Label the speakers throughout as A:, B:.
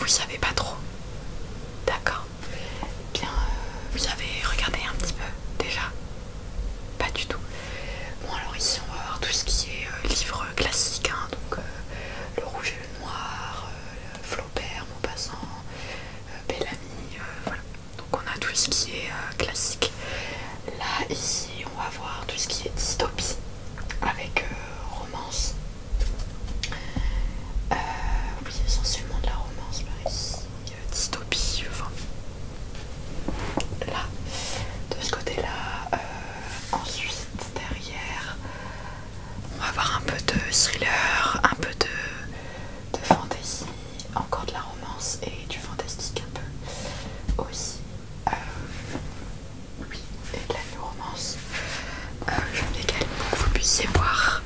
A: vous savez pas trop. D'accord. Bien, vous avez regardé un petit peu déjà? Pas du tout. Bon, alors ici on va voir tout ce qui est livre classique, hein, donc Le Rouge et le Noir, Flaubert, Maupassant, Bellamy, voilà. Donc on a tout ce qui est classique. Là, ici, on va voir tout ce qui est dystopie avec romance. Oui, essentiellement de la romance par ici. Dystopie, enfin. Là, de ce côté-là. Ensuite, derrière, on va avoir un peu de thriller, un peu de fantasy, encore de la romance et du fantastique un peu aussi. Oui, et de la new romance. Je vais également pour que vous puissiez voir.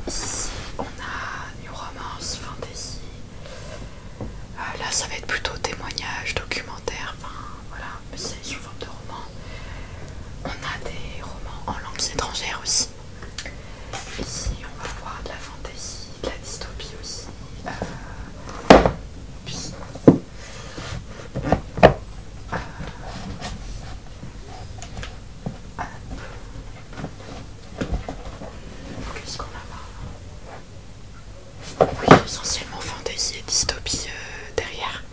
A: Ici, on a new romance, fantasy. Là, ça va être plutôt témoignage, documentaire, enfin voilà, mais c'est sous forme de roman. On a des romans en langues étrangères aussi. Ici, on va voir de la fantasy, de la dystopie aussi. Puis, qu'est-ce qu'on a là? Oui, essentiellement fantasy et dystopie derrière.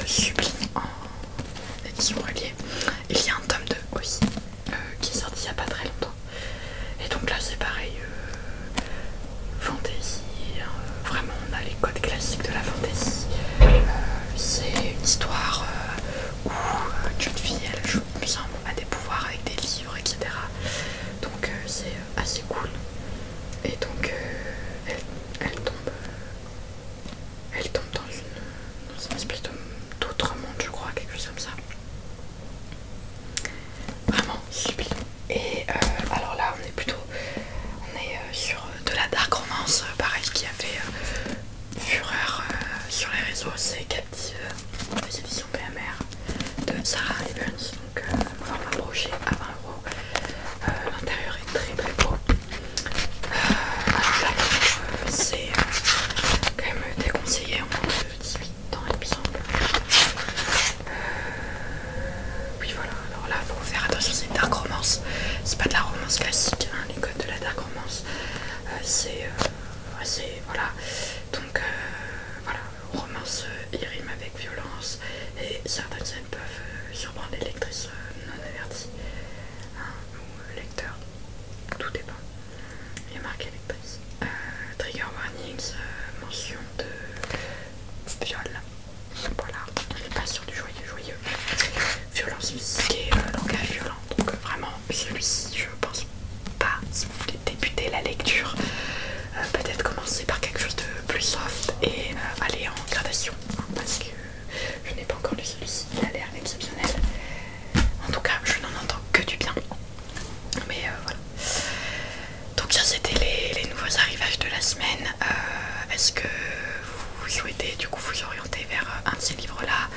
A: juste sublime en édition reliée. Il y a un tome 2 aussi qui est sorti il n'y a pas très longtemps. Et donc là c'est pareil, fantasy, hein, vraiment on a les codes classiques de la fantasy. C'est une histoire où une jeune fille elle joue a des pouvoirs avec des livres, etc. Donc c'est assez cool. Et donc elle tombe dans une espèce d'autre monde, je crois, quelque chose comme ça. Vraiment sublime. Et alors là on est sur de la dark romance, pareil, qui a fait fureur sur les réseaux. C'est Captive des éditions PMR de Sarah Evans, donc format broché à 20 €. L'intérieur est très très beau. Alors là c'est quand même déconseillé en moins de 18 ans il me semble. Oui voilà, alors là faut faire attention, c'est une dark romance, c'est pas de la romance classique, hein, les codes de la dark romance. C'est assez, voilà, donc voilà, romance il rime avec violence et certaines scènes peuvent surprendre les lectrices non averties, hein, ou lecteurs, tout dépend. Il y a marqué lectrice. Trigger warnings, mention de viol, voilà, on n'est pas sur du joyeux, violence physique et langage violent, donc vraiment celui-ci je pense pas, si vous voulez débuter la lecture, peut-être commencer par quelque chose de plus soft et aller en gradation, hein, parce que je n'ai pas encore lu celui-ci, il a l'air exceptionnel. En tout cas, je n'en entends que du bien. Mais voilà. Donc ça c'était les nouveaux arrivages de la semaine. Est-ce que vous souhaitez du coup vous orienter vers un de ces livres-là,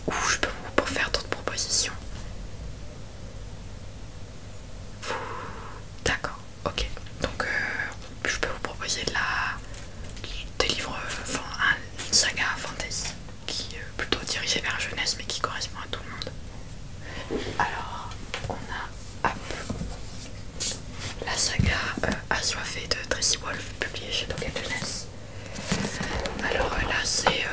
A: ou je peux vous faire d'autres propositions? Vous... D'accord, ok. Donc je peux vous proposer des livres, une saga fantasy qui est plutôt dirigée vers la jeunesse mais qui correspond à tout le monde. Alors on a la saga Assoiffé de Tracy Wolff, publiée chez Docket Jeunesse. Alors là c'est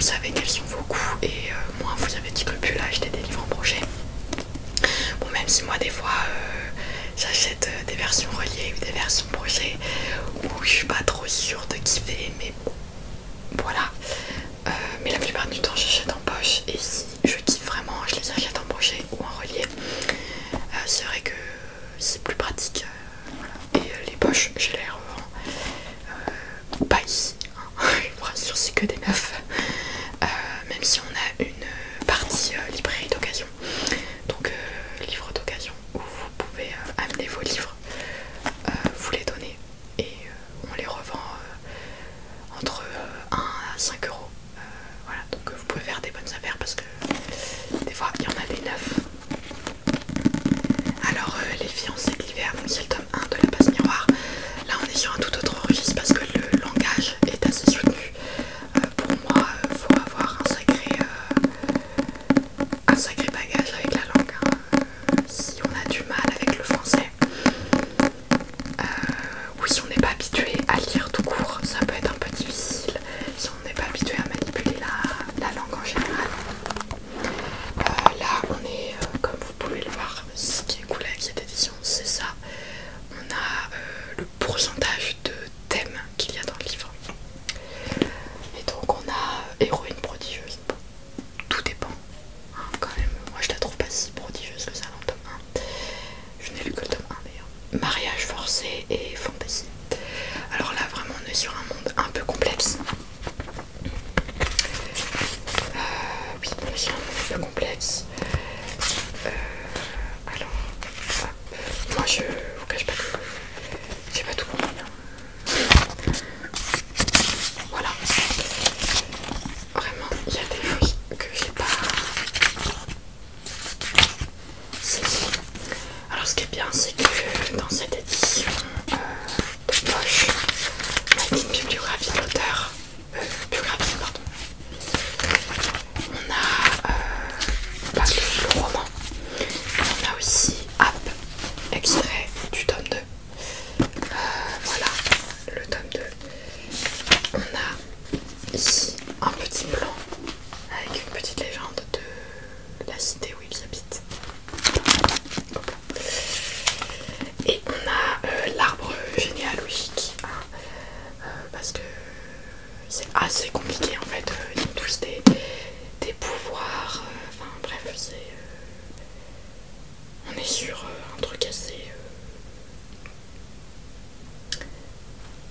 A: vous savez quels sont vos coûts et moins vous avez de scrupules à acheter des livres en projet. Bon, même si moi des fois j'achète des versions reliées ou des versions projet où je suis pas trop sûre de kiffer, mais bon, voilà. Mais la plupart du temps j'achète en poche, et si je kiffe vraiment je les achète en projet ou en relié. C'est vrai que c'est plus pratique, voilà. Et les poches je les revends pas ici, hein. Je vous rassure, c'est que des neufs, même si on a une partie librairie d'occasion, donc livres d'occasion où vous pouvez amener vos livres, vous les donner et on les revend entre 1 à 5 euros. Voilà, donc vous pouvez faire des bonnes affaires parce que des fois il y en a des neufs. Alors les fiancés de l'hiver, donc c'est le tome 1 de la passe miroir. Là on est sur un tout autre registre parce que le langage est assez soutenu. Pour moi, faut avoir un sacré bagage avec la langue, hein. Si on a du mal avec le français, ou si on n'est pas habitué à lire tout court, ça peut être un peu difficile. Si on n'est pas habitué à manipuler la langue en général. Là on est, comme vous pouvez le voir, ce qui est cool avec cette édition, c'est ça. On a le pourcentage de thèmes qu'il y a dans le livre. Et donc on a héroïne prodigieuse. Bon, tout dépend, hein, quand même. Moi je la trouve pas si prodigieuse que ça dans le tome 1. Je n'ai lu que le tome 1 d'ailleurs. Mariage forcé et fantasy. Alors là vraiment on est sur un monde un peu complexe. Oui, on est sur un monde un peu complexe. Alors, hop. Moi je vous cache pas que j'ai pas tout compris, hein. Voilà. Vraiment, il y a des choses que j'ai pas saisies. Alors ce qui est bien, c'est que dans cette édition de poche, on a une bibliographie de l'auteur. Biographie, pardon. On a le roman. On a aussi extrait du tome 2. Voilà, le tome 2. On a ici un petit plan avec une petite légende de la cité où ils habitent. Et on a l'arbre généalogique, hein, parce que c'est assez compliqué en fait. Ils ont tous des pouvoirs, enfin bref, on est sur un truc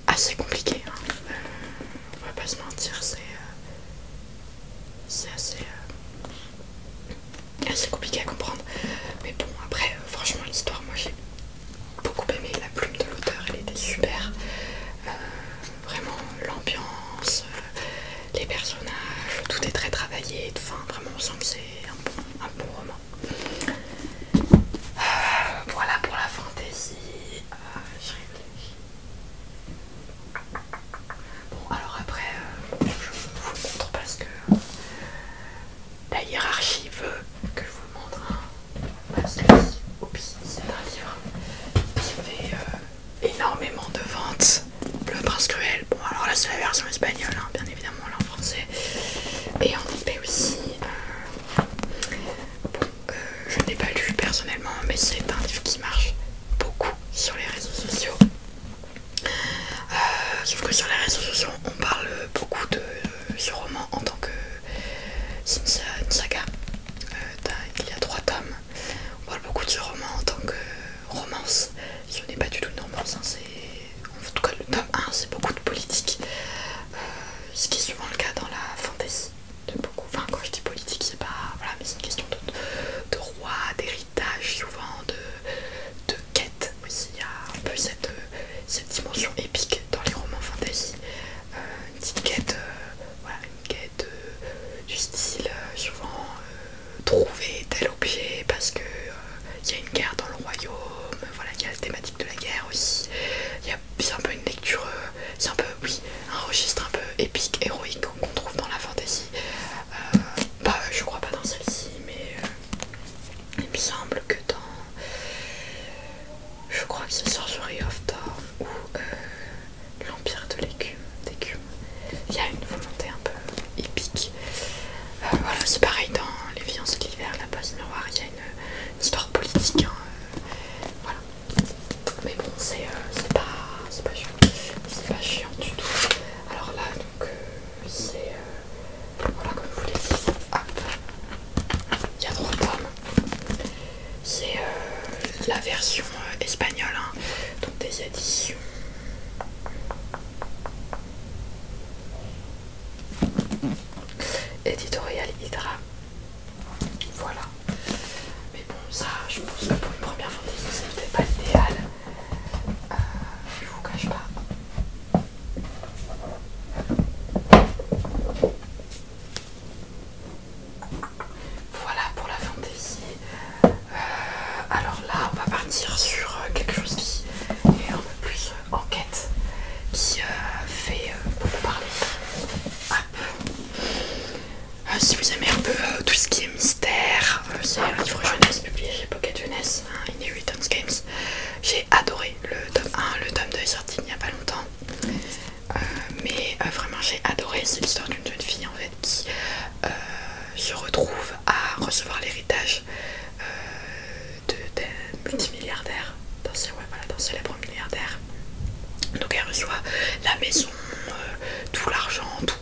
A: assez compliqué, hein. On va pas se mentir, c'est assez compliqué à comprendre. Mais bon, après, franchement, l'histoire, moi j'ai beaucoup aimé. La plume de l'auteur, elle était super. Vraiment, l'ambiance, les personnages, tout est très travaillé. Enfin, vraiment, on sent que c'est un bon roman. Voilà pour la fantaisie. Je réfléchis. Bon, alors après, je vous le montre parce que la hiérarchie veut que je vous le montre, hein. Parce que c'est un livre qui fait énormément de ventes. Le Prince Cruel. Bon, alors là c'est la version espagnole, hein, bien évidemment, là en français. Et en anglais aussi. éditorial Hydra. Voilà. Mais bon, ça, je pense que pour une première fantaisie, c'est peut-être pas l'idéal. Je vous cache pas. Voilà pour la fantaisie. Alors là, on va partir sur quelque chose qui est un peu plus enquête, qui fait beaucoup parler. Si vous aimez un peu tout ce qui est mystère, c'est un livre jeunesse publié chez Pocket Jeunesse, hein, Inheritance Games. J'ai adoré le tome 1, le tome 2 est sorti il n'y a pas longtemps. Mais vraiment j'ai adoré, c'est l'histoire d'une jeune fille en fait qui se retrouve à recevoir l'héritage d'un multimilliardaire, d'un célèbre milliardaire. Donc elle reçoit la maison, tout l'argent, tout.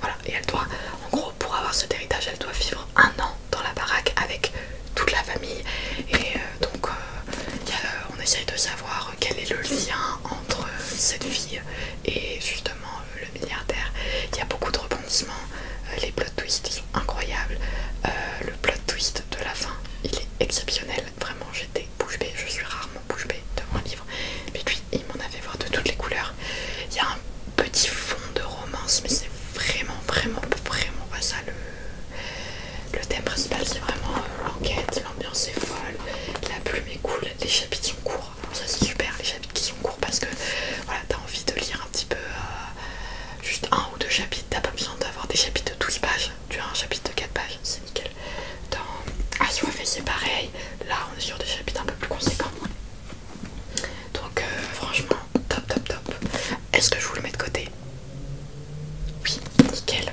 A: Voilà, et elle doit, en gros, pour avoir cet héritage, elle doit vivre 1 an dans la baraque avec toute la famille. Et donc on essaye de savoir quel est le lien entre cette fille et justement le milliardaire. Il y a beaucoup de rebondissements, les plot twists sont incroyables. Le plot twist de la fin, il est exceptionnel. Vraiment, j'étais bouche bée, je suis rarement bouche bée devant un livre. Mais lui, il m'en avait voir de toutes les couleurs. Il y a un petit fond de romance, mais c'est vraiment pas ça le thème principal. C'est vraiment l'enquête, l'ambiance est folle, la plume est cool, les chapitres sont courts. Alors ça c'est super, les chapitres qui sont courts, parce que voilà, t'as envie de lire un petit peu juste 1 ou 2 chapitres. T'as pas besoin d'avoir des chapitres de 12 pages, tu as un chapitre de 4 pages, c'est nickel. Dans Assoiffé c'est pareil, là on est sur des chapitres un peu plus conséquents. Donc franchement top. Est-ce que je vous le mets de côté? Oui, nickel.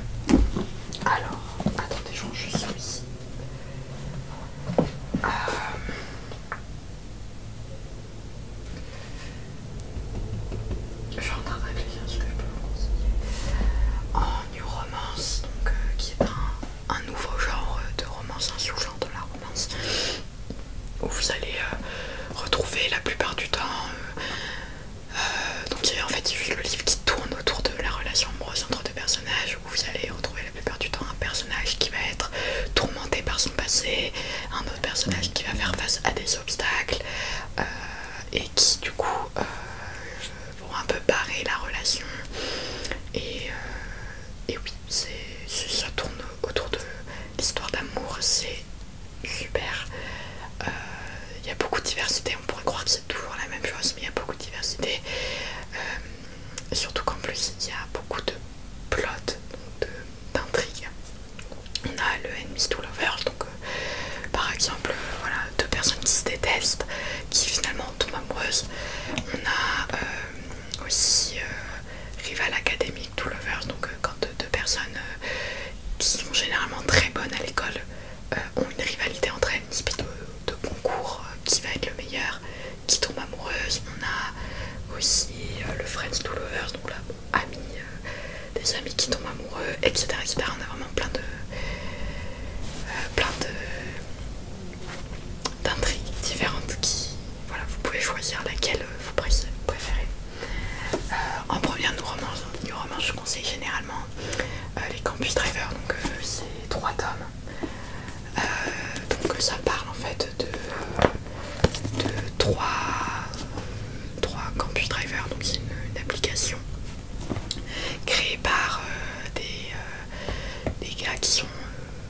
A: Alors, attendez, je range juste celui-ci. Je suis en train de réfléchir à ce que je peux vous conseiller. En New Romance, donc, qui est un nouveau genre de romance, un sous-genre de la romance, où vous allez retrouver la plupart du temps donc en fait c'est juste le livre qui tourne autour de la relation amoureuse entre deux personnages, où vous allez retrouver la plupart du temps un personnage qui va être tourmenté par son passé, un autre personnage qui va faire face à des obstacles et qui du coup vont un peu barrer la relation. Et oui, ça tourne autour de l'histoire d'amour, c'est super. Il y a beaucoup de diversité, on pourrait croire que c'est toujours la même chose, mais il y a beaucoup de diversité. Surtout qu'en plus il y a beaucoup de plot, d'intrigue. On a le Enemies to Lovers, donc par exemple voilà, 2 personnes qui se détestent, qui finalement tombent amoureuses. On a aussi Rival Academic to Lovers, donc quand 2 personnes qui sont généralement très bonnes à l'école ont une rivalité entre elles, une espèce de concours qui va être le meilleur, qui tombe amoureuse. On a aussi le Friends to Lovers, donc là, bon, amis, des amis qui tombent amoureux, etc., etc. On a vraiment plein d'intrigues différentes qui, voilà, vous pouvez choisir laquelle vous préférez. En première New Romance, je conseille généralement les Campus Driver, donc c'est 3 tomes. Donc ça parle en fait de 3 Campus Driver, donc c'est une application créée par des gars qui sont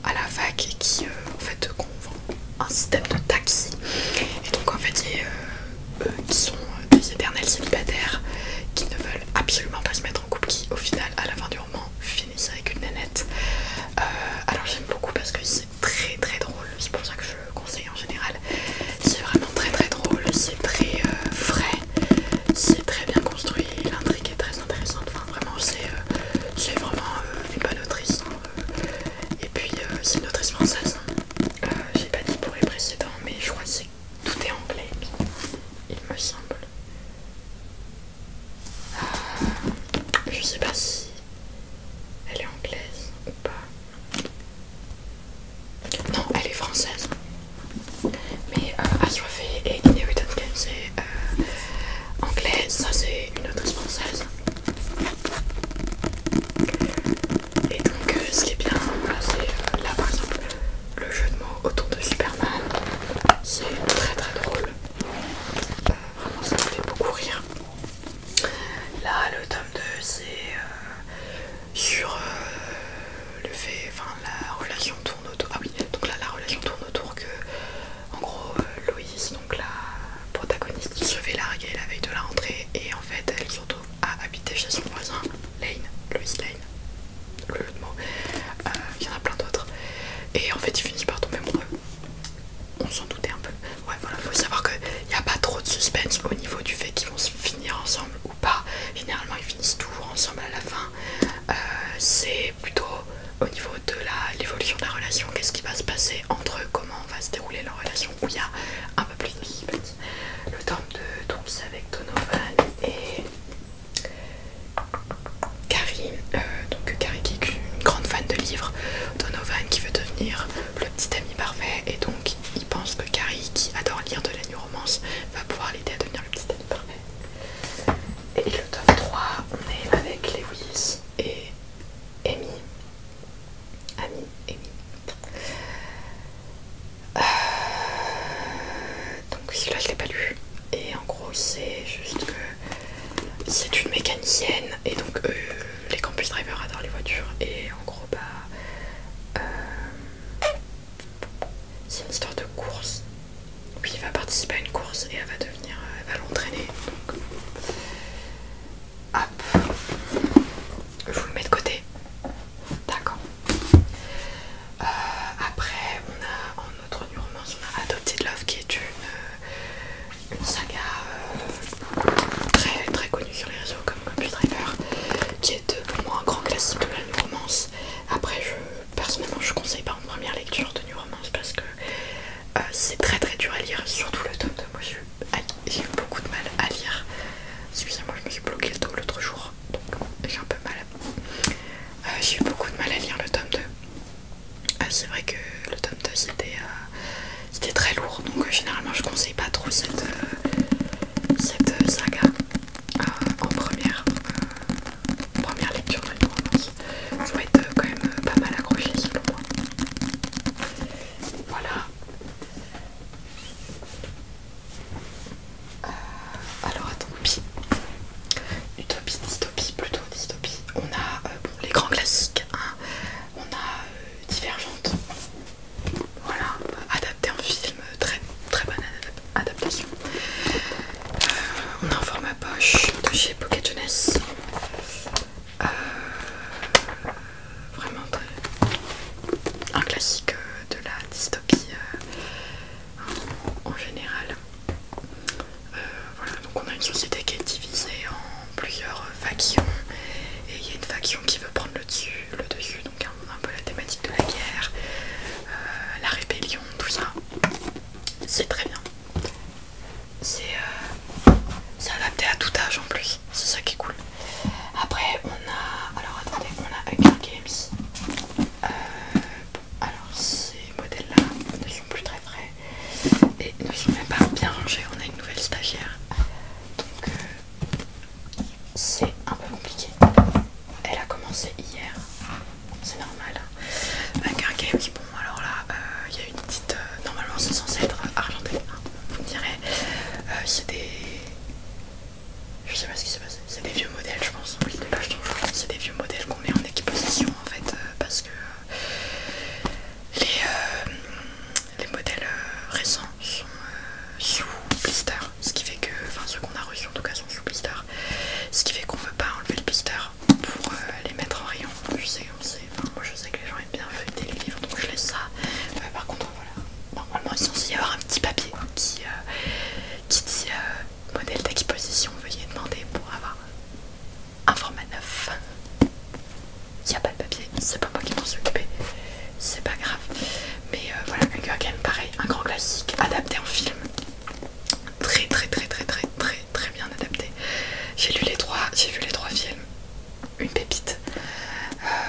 A: à la fac et qui en fait vend un système de taxi. Et donc en fait c'est eux qui sont des éternels célibataires qui ne veulent absolument pas se mettre en couple, qui au final à la fin du roman finissent avec une nénette. Alors j'aime beaucoup parce que c'est très drôle, c'est pour ça que je le conseille en général. C'est vraiment très drôle, c'est très frais, c'est très bien construit, l'intrigue est très intéressante. Enfin vraiment c'est vraiment une bonne autrice, hein. Et puis c'est une autrice française, hein. J'ai pas dit pour les précédents, mais je crois que tout est anglais, il me semble. et en fait ils finissent par tomber amoureux. On s'en doutait un peu. Ouais, voilà, faut savoir qu'il n'y a pas trop de suspense au niveau du fait qu'ils vont se finir ensemble ou pas. Généralement ils finissent toujours ensemble à la fin. C'est plutôt au niveau de l'évolution de la relation, qu'est-ce qui va se passer entre eux, comment va se dérouler leur relation, où il y a un peu plus de suspense. Le tome de donc c'est avec Donovan et Carrie, donc Carrie qui est une grande fan de livres, Donovan qui veut devenir le petit ami parfait, et donc il pense que Carrie, qui adore lire de la new romance, va pouvoir l'aider à devenir le petit ami parfait. Et le tome 3, on est avec Lewis et Amy. Donc celui-là je l'ai pas lu, et en gros c'est juste que c'est une mécanicienne, et donc les campus drivers adorent les voitures, et en gros c'est une histoire de course. Puis il va participer à une course et elle va l'entraîner. Donc hop, je vous le mets de côté. D'accord. Après on a en autre new romance, on a Adopted Love qui est une saga très très connue sur les réseaux comme Campus Driver, qui est pour moi un grand classique de la new romance. Après personnellement je conseille pas en première lecture de new romance parce que c'est très très dur à lire, surtout le tome 2. Moi j'ai eu beaucoup de mal à lire. Excusez-moi, je me suis bloqué le dos l'autre jour, donc j'ai un peu mal. J'ai eu beaucoup de mal à lire le tome 2. C'est vrai que le tome 2 c'était très lourd, donc généralement je conseille pas trop cette saga en première lecture de une romance. Faut être quand même pas mal accroché selon moi. Voilà. Alors attends, utopie, dystopie, plutôt dystopie. On a bon, les grands classiques, hein. On a Divergente. Voilà, adapté en film, très très bonne adaptation. On a un format poche de chez Pocket Jeunesse. Vraiment un classique de la dystopie en général. Voilà, donc on a une société qui est divisée en plusieurs factions, et il y a une faction qui veut prendre le dessus, donc on a un peu la thématique de la guerre, la rébellion, tout ça. C'est très bien. C'est adapté à tout âge en plus, c'est ça qui est cool. Après on a, alors attendez, on a Hunger Games. Alors ces modèles là ne sont plus très frais et ne sont même pas bien rangés. On a une nouvelle stagiaire, donc c'est un peu compliqué. Elle a commencé hier, c'est normal. Hunger Games, bon alors là il y a une petite, normalement c'est censé être argenté, hein, vous me direz. C'est des, je sais pas ce qui s'est passé, c'est des vieux modèles je pense. Oui, c'est des vieux modèles qu'on met en équiposition en fait, parce que les modèles récents sont sous blister, ce qui fait que, enfin ceux qu'on a reçus en tout cas sont sous blister, ce qui fait qu'on veut pas enlever le blister pour les mettre en rayon. Je sais, moi je sais que les gens aiment bien feuilleter les livres, donc je laisse ça. Par contre voilà, normalement il est censé y avoir un petit papier qui dit modèle d'acquisition, veuillez demander pour avoir un format neuf. Il n'y a pas de papier, c'est pas moi qui m'en suis occupé, c'est pas grave. Mais voilà, Hunger Games, pareil, un grand classique adapté en film, très très bien adapté. J'ai vu les trois films, une pépite.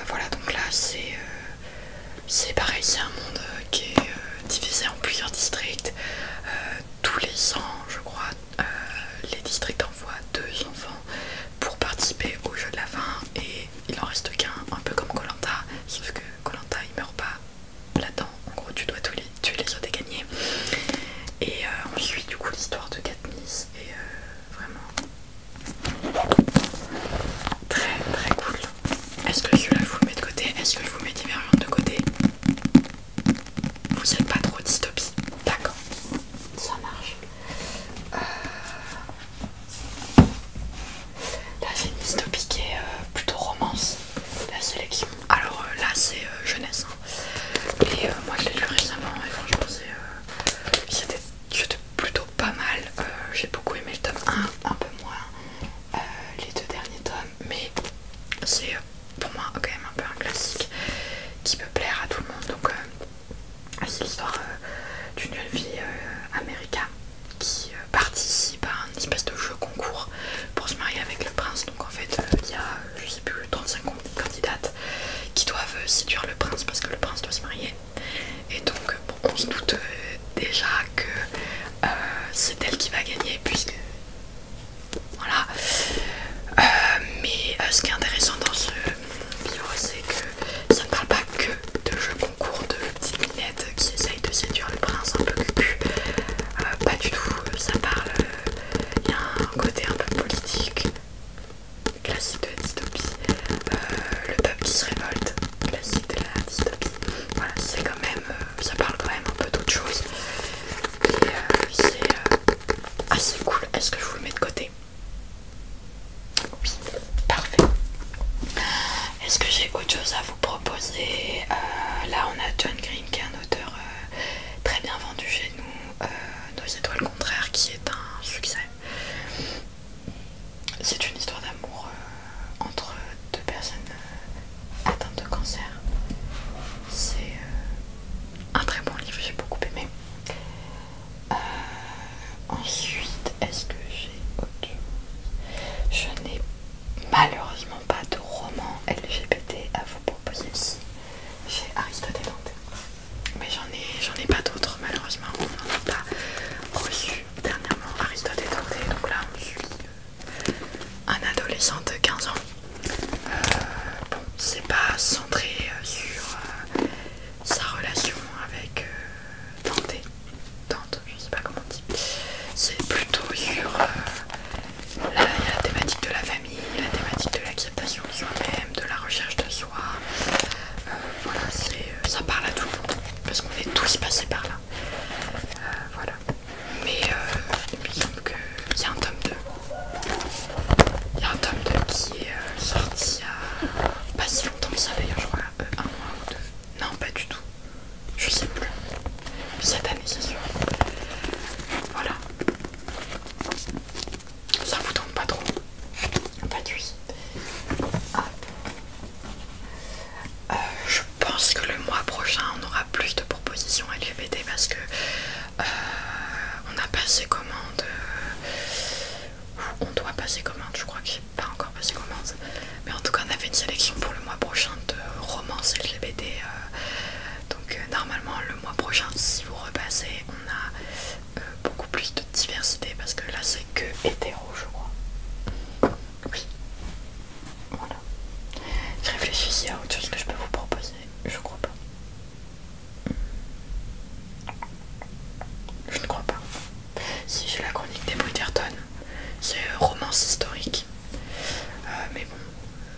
A: Voilà, donc là c'est pareil, c'est un monde qui est divisé en plusieurs districts. Tous les ans, je crois, les districts envoient 2 enfants pour participer au jeu de la fin, et il en reste qu'un, un peu comme koh, sauf que koh il meurt pas là-dedans. En gros tu dois tuer les autres et gagner. Et on suit du coup l'histoire de Katniss, et vraiment très très cool. Est-ce que celui-là je vous le mets de côté? Est-ce que je vous mets Divergente de côté? Vous êtes pas trop dystopie? D'accord, ça marche. c'est l'histoire d'une jeune fille américaine qui participe à un espèce de jeu concours pour se marier avec le prince. Donc en fait il y a je sais plus 35 candidates qui doivent séduire le prince parce que le prince doit se marier. Et donc bon, on se doute déjà que c'est elle qui va gagner puisque voilà. Mais ce qui est intéressant dans ce livre, c'est que ça ne parle pas que de jeux concours de petites minettes qui essayent de séduire le prince un peu cucu. Pas du tout, ça parle, il y a un côté un peu politique, classique de la dystopie. Le peuple qui se révolte, classique de la dystopie. Voilà, c'est quand même, ça parle quand même un peu d'autre chose. Et c'est assez cool. Est-ce que je vous le mets de côté? Oui, parfait. Est-ce que j'ai autre chose à vous proposer? Là on a John Green qui est un auteur très bien vendu chez nous, Nos étoiles contraires, qui est un succès. C'est une histoire d'amour entre deux personnes atteintes de cancer. C'est un très bon livre, j'ai beaucoup aimé. Ensuite, est-ce que j'ai autre chose? Je n'ai malheureusement pas de roman LGBT à vous proposer ici. J'ai Aristote et Dante. Mais j'en ai pas d'autres malheureusement. On n'en a pas reçu dernièrement Aristote et Dante. Donc là on suit un adolescent de 15 ans. Bon, c'est pas centré sur sa relation avec Dante, je sais pas comment on dit. C'est plutôt sur la thématique de la famille, la thématique de l'acceptation de soi-même, de la recherche de soi. Voilà, ça parle à tout le monde parce qu'on est tous passés par là. Voilà. Mais il me semble qu'il y a un tome 2. Il y a un tome 2 qui est sorti il y a pas si longtemps que ça d'ailleurs, je crois, un mois ou deux. Non, pas du tout. Je sais plus. Cette année, c'est sûr. Voilà. Ça vous tente pas trop? Pas de oui. Ah. Je pense que le mois prochain, on aura plus de propositions LGBT parce que on a passé commande. On doit passer commande, je crois que j'ai pas encore passé commande. Mais en tout cas, on a fait une sélection pour le mois prochain de romances LGBT. Donc normalement, le mois prochain, si vous repassez, on a beaucoup plus de diversité parce que là, c'est que hétéro, je crois. Oui. Voilà. Je réfléchis s'il y a autre chose que je peux vous proposer. Je crois pas. Je ne crois pas. Si, j'ai la chronique des Bridgerton. C'est romance historique. Mais bon,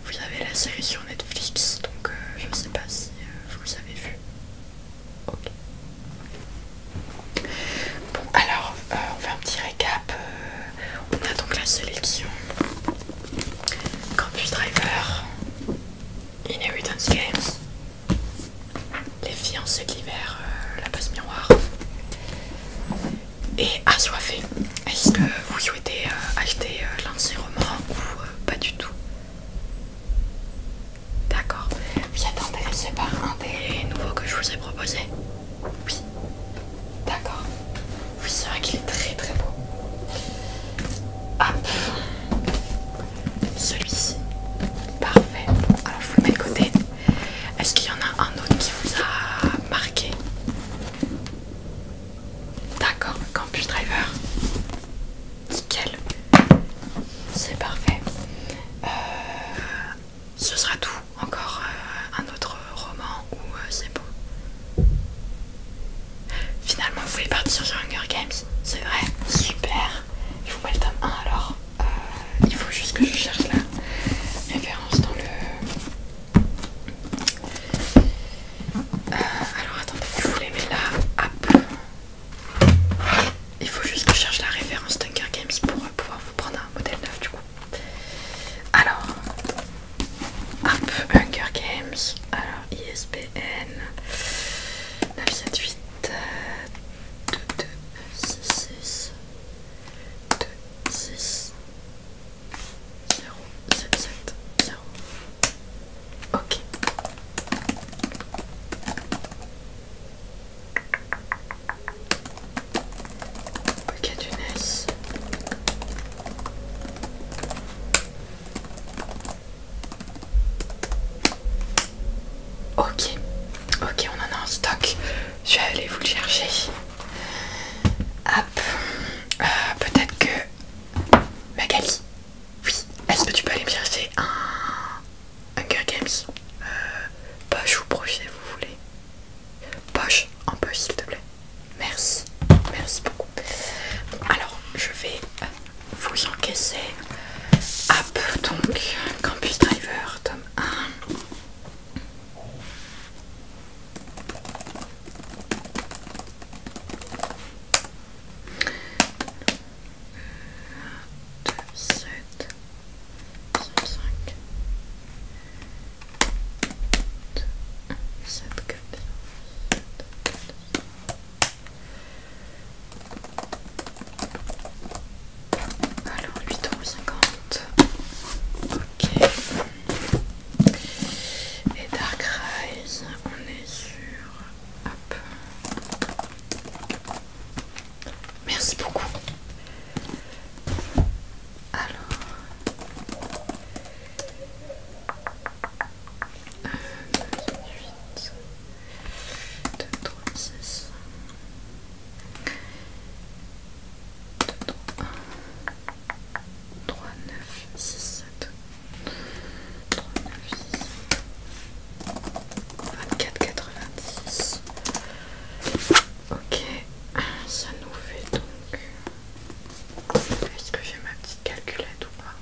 A: vous avez la série sur Netflix, donc je sais pas si vous avez vu. Ok. Bon, alors, on fait un petit récap. On a donc la sélection Campus Driver, Inheritance Games, Les fiancés de l'hiver, La passe miroir et Assoiffé. Est-ce que vous souhaitez acheter l'un de ces romans ou pas du tout? D'accord. Vous êtes intéressé par un des nouveaux que je vous ai proposé? Oui. D'accord. Oui, c'est vrai qu'il est très très beau. Hop. Celui-ci. Parfait. Alors je vous le mets de côté. Est-ce qu'il y en a un autre qui vous a marqué? D'accord. Campus Driver. Nickel. C'est parfait. Ce sera tout. Encore un autre roman ou c'est bon? Finalement, vous voulez partir sur Hunger Games? C'est vrai? Super. Je vous mets le tome 1 alors. Il faut juste que je cherche la référence dans le... alors attendez, je vous les mets là. Hop. Il faut juste que je cherche la référence d'Hunger Games pour pouvoir vous prendre un modèle neuf du coup. Alors, hop, Hunger Games. Alors, ISBN 978 2266 26 0770. Ok. stock. Je vais aller vous le chercher. Hop. Peut-être que Magali, oui, est-ce que tu peux aller me chercher un Hunger Games poche ou brochet vous voulez? Poche, en poche s'il te plaît. Merci, merci beaucoup. Bon, alors je vais vous encaisser. Hop, donc Campus Driver, tome 1. Alors 8,50 €. Ok. Et Dark Rise, on est sur. Hop. Merci beaucoup. Alors. 8, 2, 3, 6. 2, 3, 3, 9, 6, 7. 3, 9, 6. 24,90. Ok, ça nous fait donc. Est-ce que j'ai ma petite calculette ou pas?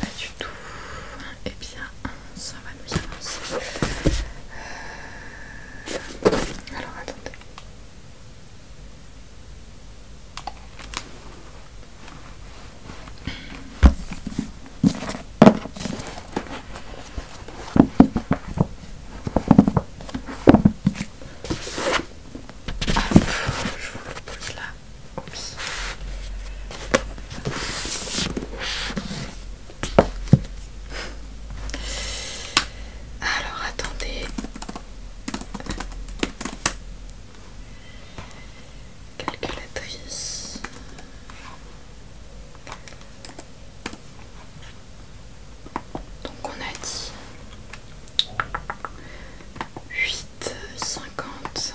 A: Pas du tout. Eh bien, ça va nous avancer. Alors attendez. Je vous le pose là. Oups. Alors attendez. Calculatrice. Donc on a dit 8,50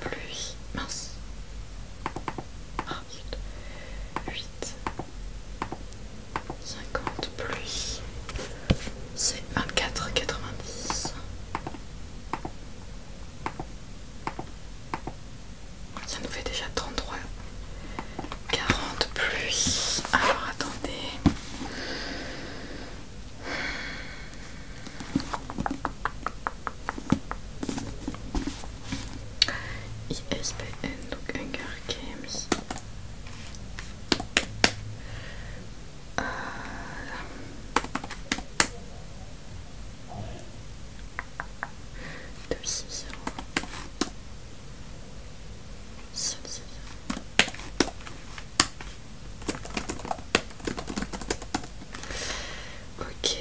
A: plus mince. Ah, 8,50 plus c'est 24,90. Ça nous fait déjà 33,40 plus. Alors attendez. ISBN, donc Hunger Games. Deux, 6, 0. 7, 6, 0. Ok.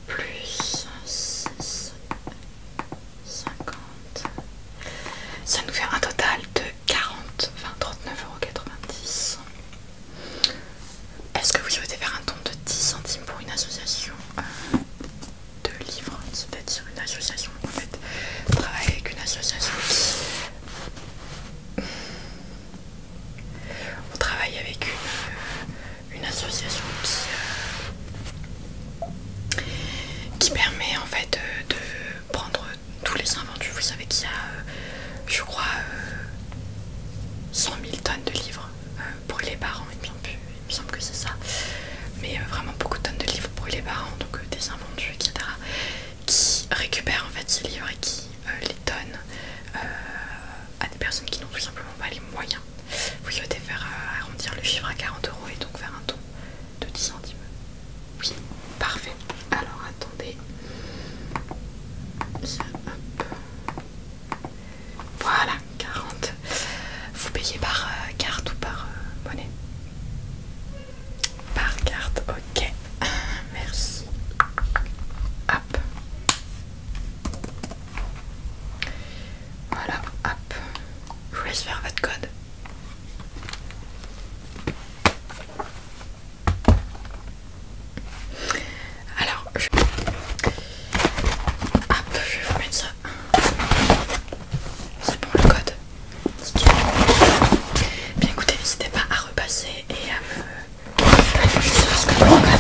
A: Plus 6, 50. Ça nous fait un total de 39,90 €. Est-ce que vous souhaitez faire un don de 10 centimes pour une association de livres, c'est-à-dire une association en fait, travaille avec une association qui... On travaille avec une association qui permet en fait de prendre tous les invendus. Vous savez qu'il y a, je crois, 100 000 tonnes de livres brûlés par an, il me semble que c'est ça. Mais vraiment beaucoup de tonnes de livres brûlés par an, donc des invendus, etc. Qui récupèrent en fait ces livres et qui les donnent à des personnes qui n'ont tout simplement pas les moyens. Vous souhaitez faire arrondir le chiffre à 40 € et donc faire un don de 10 centimes. Oui, parfait. Alors attendez. Hop. Voilà, 40. Vous payez par carte ou par monnaie? Par carte, ok. Merci. Hop. Voilà, hop. Je vous laisse faire votre code. Alors, Bon bah